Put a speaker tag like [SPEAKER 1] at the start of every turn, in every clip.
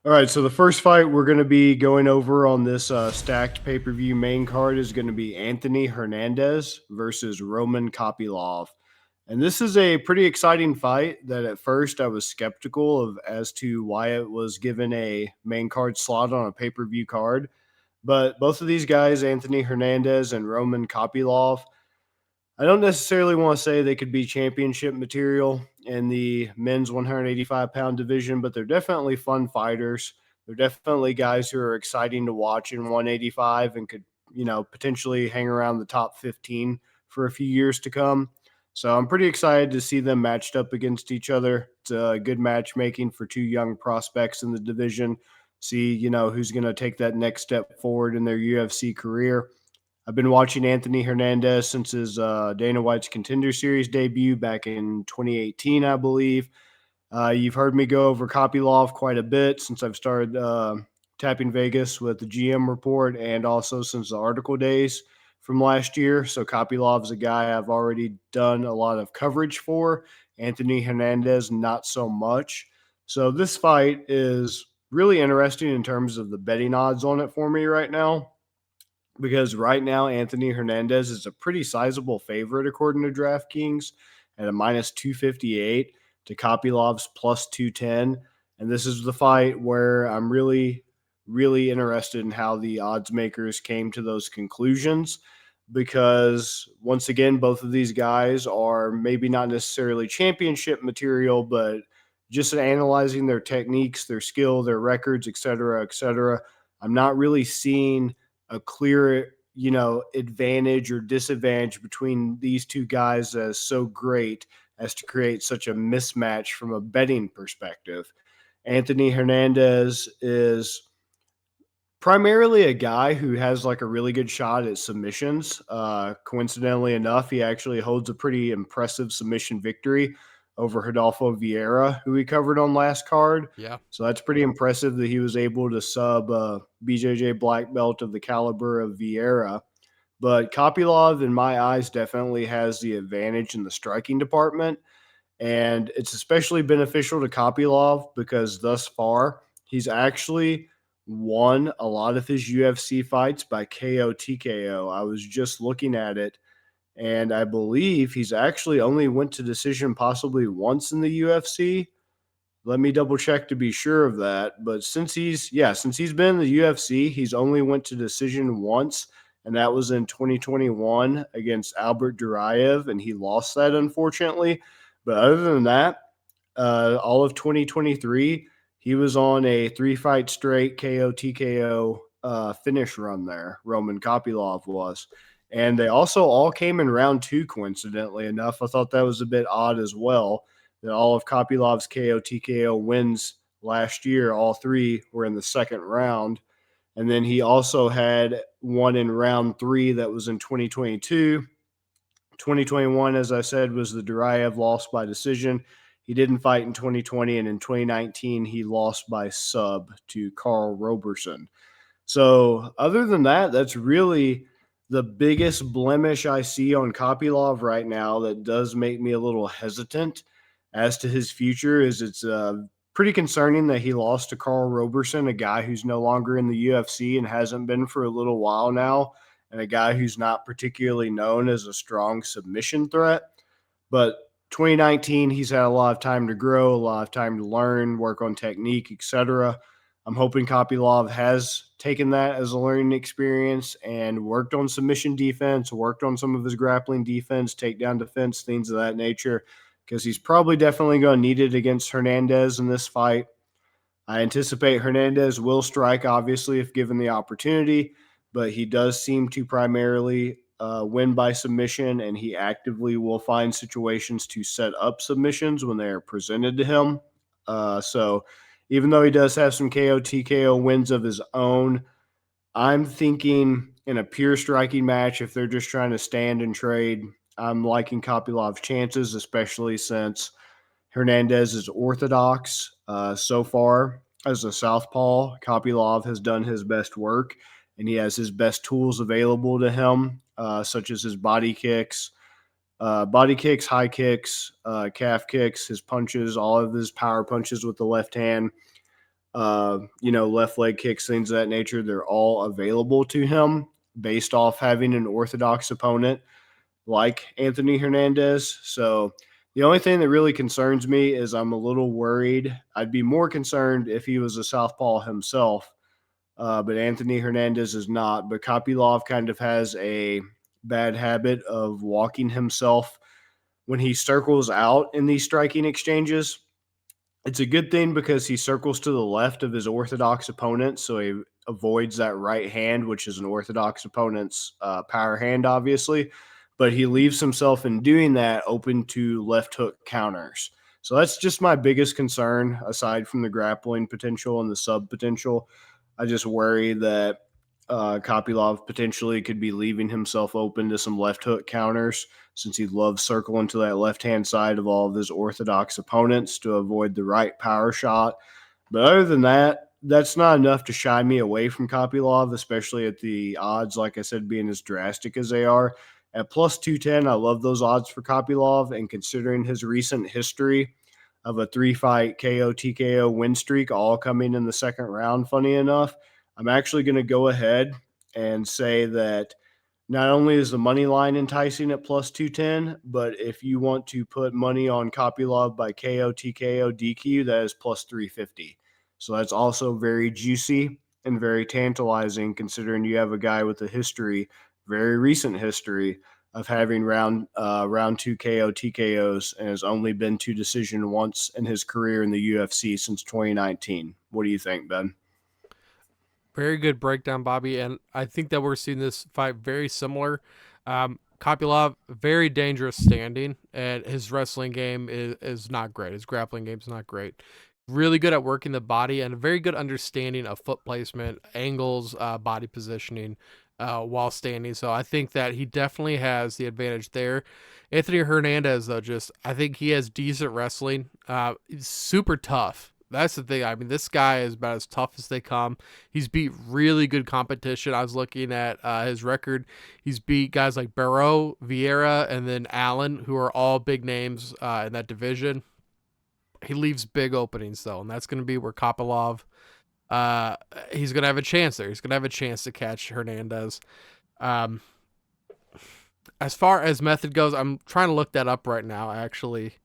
[SPEAKER 1] All right, so the first fight we're going to be going over on this stacked pay-per-view main card is going to be Anthony Hernandez versus Roman Kopylov. And this is a pretty exciting fight that at first I was skeptical of as to why it was given a main card slot on a pay-per-view card. But both of these guys, Anthony Hernandez and Roman Kopylov, I don't necessarily want to say they could be championship material in the men's 185-pound division, but they're definitely fun fighters. They're definitely guys who are exciting to watch in 185 and could, potentially hang around the top 15 for a few years to come. So I'm pretty excited to see them matched up against each other. It's a good matchmaking for two young prospects in the division. See, who's going to take that next step forward in their UFC career. I've been watching Anthony Hernandez since his Dana White's Contender Series debut back in 2018, I believe. You've heard me go over Kopylov quite a bit since I've started tapping Vegas with the GM report and also since the article days from last year. So Kopylov's a guy I've already done a lot of coverage for. Anthony Hernandez, not so much. So this fight is really interesting in terms of the betting odds on it for me right now, because right now Anthony Hernandez is a pretty sizable favorite according to DraftKings at a minus 258 to Kopylov's plus 210. And this is the fight where I'm really, really interested in how the odds makers came to those conclusions, because once again, both of these guys are maybe not necessarily championship material, but just analyzing their techniques, their skill, their records, et cetera, I'm not really seeing a clear, advantage or disadvantage between these two guys as so great as to create such a mismatch from a betting perspective. Anthony Hernandez is primarily a guy who has like a really good shot at submissions. Coincidentally enough, he actually holds a pretty impressive submission victory over Rodolfo Vieira, who we covered on last card.
[SPEAKER 2] Yeah.
[SPEAKER 1] So that's pretty impressive that he was able to sub BJJ black belt of the caliber of Vieira. But Kopylov, in my eyes, definitely has the advantage in the striking department. And it's especially beneficial to Kopylov because thus far, he's actually won a lot of his UFC fights by KO TKO. I was just looking at it, and I believe he's actually only went to decision possibly once in the UFC. Let me double check to be sure of that. But since he's been in the UFC, he's only went to decision once, and that was in 2021 against Albert Duraev, and he lost that unfortunately. But other than that, all of 2023, he was on a 3-fight straight KO TKO finish run there. Roman Kopylov was. And they also all came in round two, coincidentally enough. I thought that was a bit odd as well, that all of Kopylov's KO TKO wins last year, all three were in the second round. And then he also had one in round three that was in 2022. 2021, as I said, was the Duraev loss by decision. He didn't fight in 2020, and in 2019, he lost by sub to Carl Roberson. So, other than that, that's really the biggest blemish I see on Kopylov right now that does make me a little hesitant as to his future. Is it's pretty concerning that he lost to Carl Roberson, a guy who's no longer in the UFC and hasn't been for a little while now, and a guy who's not particularly known as a strong submission threat. But 2019, he's had a lot of time to grow, a lot of time to learn, work on technique, etc. I'm hoping Kopylov has taken that as a learning experience and worked on submission defense, worked on some of his grappling defense, takedown defense, things of that nature, because he's probably definitely going to need it against Hernandez in this fight. I anticipate Hernandez will strike, obviously, if given the opportunity, but he does seem to primarily win by submission, and he actively will find situations to set up submissions when they are presented to him. So even though he does have some KO TKO wins of his own, I'm thinking in a pure striking match, if they're just trying to stand and trade, I'm liking Kopylov's chances, especially since Hernandez is orthodox so far as a southpaw. Kopylov has done his best work, and he has his best tools available to him, such as his body kicks, high kicks, calf kicks, his punches, all of his power punches with the left hand. left leg kicks, things of that nature. They're all available to him based off having an orthodox opponent like Anthony Hernandez. So the only thing that really concerns me is I'm a little worried. I'd be more concerned if he was a southpaw himself, but Anthony Hernandez is not. But Kopylov kind of has a bad habit of walking himself when he circles out in these striking exchanges. It's a good thing because he circles to the left of his orthodox opponent, so he avoids that right hand, which is an orthodox opponent's power hand, obviously. But he leaves himself in doing that open to left hook counters. So that's just my biggest concern, aside from the grappling potential and the sub potential. I just worry that Kopylov potentially could be leaving himself open to some left hook counters, since he loves circling to that left-hand side of all of his orthodox opponents to avoid the right power shot. But other than that, that's not enough to shy me away from Kopylov, especially at the odds, like I said, being as drastic as they are. At plus 210, I love those odds for Kopylov, and considering his recent history of a 3-fight KO TKO win streak, all coming in the second round, funny enough, I'm actually going to go ahead and say that not only is the money line enticing at plus 210, but if you want to put money on Kopylov by KO, TKO, DQ, that is plus 350. So that's also very juicy and very tantalizing, considering you have a guy with a history, very recent history, of having round 2 KO, TKOs, and has only been to decision once in his career in the UFC since 2019. What do you think, Ben?
[SPEAKER 2] Very good breakdown, Bobby. And I think that we're seeing this fight very similar. Kopylov, very dangerous standing, and his wrestling game is not great. His grappling game is not great. Really good at working the body and a very good understanding of foot placement, angles, body positioning while standing. So I think that he definitely has the advantage there. Anthony Hernandez, though, I think he has decent wrestling. He's super tough. That's the thing. I mean, this guy is about as tough as they come. He's beat really good competition. I was looking at his record. He's beat guys like Barrow, Vieira, and then Allen, who are all big names in that division. He leaves big openings, though, and that's going to be where Kopylov, he's going to have a chance there. He's going to have a chance to catch Hernandez. As far as method goes, I'm trying to look that up right now, actually.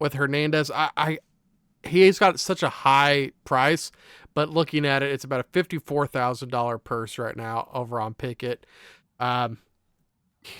[SPEAKER 2] With Hernandez, he's got such a high price, but looking at it, it's about a $54,000 purse right now over on Pickett.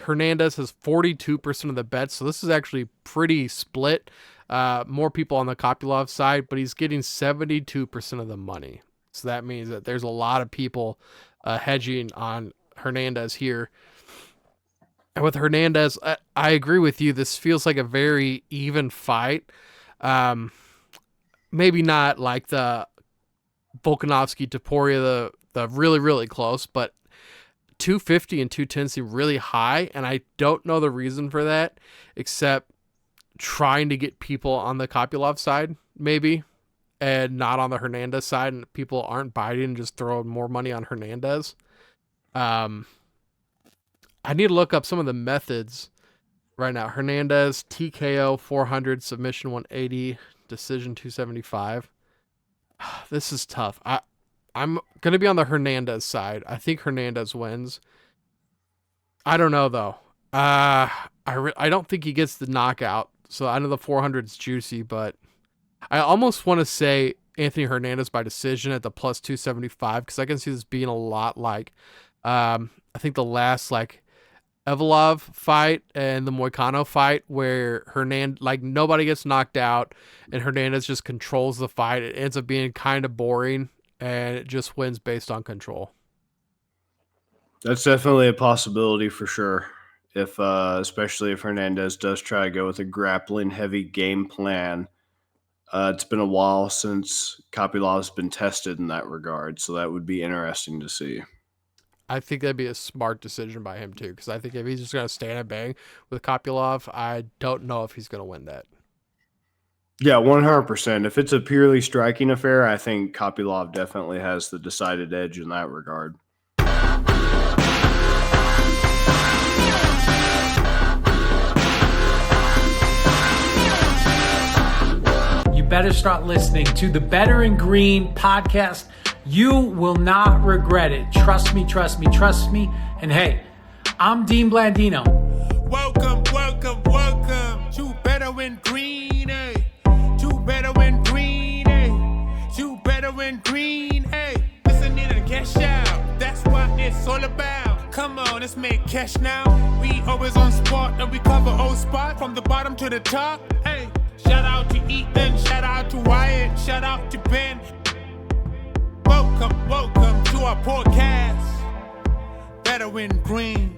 [SPEAKER 2] Hernandez has 42% of the bets, so this is actually pretty split. More people on the Kopylov side, but he's getting 72% of the money. So that means that there's a lot of people hedging on Hernandez here. And with Hernandez, I agree with you. This feels like a very even fight. Maybe not like the Volkanovski-Topuria, the really, really close, but 250 and 210 seem really high, and I don't know the reason for that, except trying to get people on the Kopylov side, maybe, and not on the Hernandez side, and people aren't biting and just throwing more money on Hernandez. I need to look up some of the methods right now. Hernandez, TKO 400, submission 180, decision 275. This is tough. I'm going to be on the Hernandez side. I think Hernandez wins. I don't know, though. I don't think he gets the knockout. So I know the 400 is juicy, but I almost want to say Anthony Hernandez by decision at the plus 275, because I can see this being a lot like I think the last Evolov fight and the Moicano fight, where nobody gets knocked out and Hernandez just controls the fight. It ends up being kind of boring and it just wins based on control.
[SPEAKER 1] That's definitely a possibility for sure. If especially if Hernandez does try to go with a grappling heavy game plan. It's been a while since Kopylov's been tested in that regard, so that would be interesting to see.
[SPEAKER 2] I think that'd be a smart decision by him, too, because I think if he's just going to stand and bang with Kopylov, I don't know if he's going to win that.
[SPEAKER 1] Yeah, 100%. If it's a purely striking affair, I think Kopylov definitely has the decided edge in that regard.
[SPEAKER 3] better start listening to the Better in Green podcast. You will not regret it. Trust me, trust me, trust me. And hey, I'm Dean Blandino.
[SPEAKER 4] Welcome, welcome, welcome to Better in Green, eh? To Better in Green, eh? To Better in Green, eh? Listen in and cash out. That's what it's all about. Come on, let's make cash now. We always on spot and we cover all spots from the bottom to the top. Hey, shout out to Ethan, shout out to Wyatt, shout out to Ben. Welcome, welcome to our podcast, Better in Green.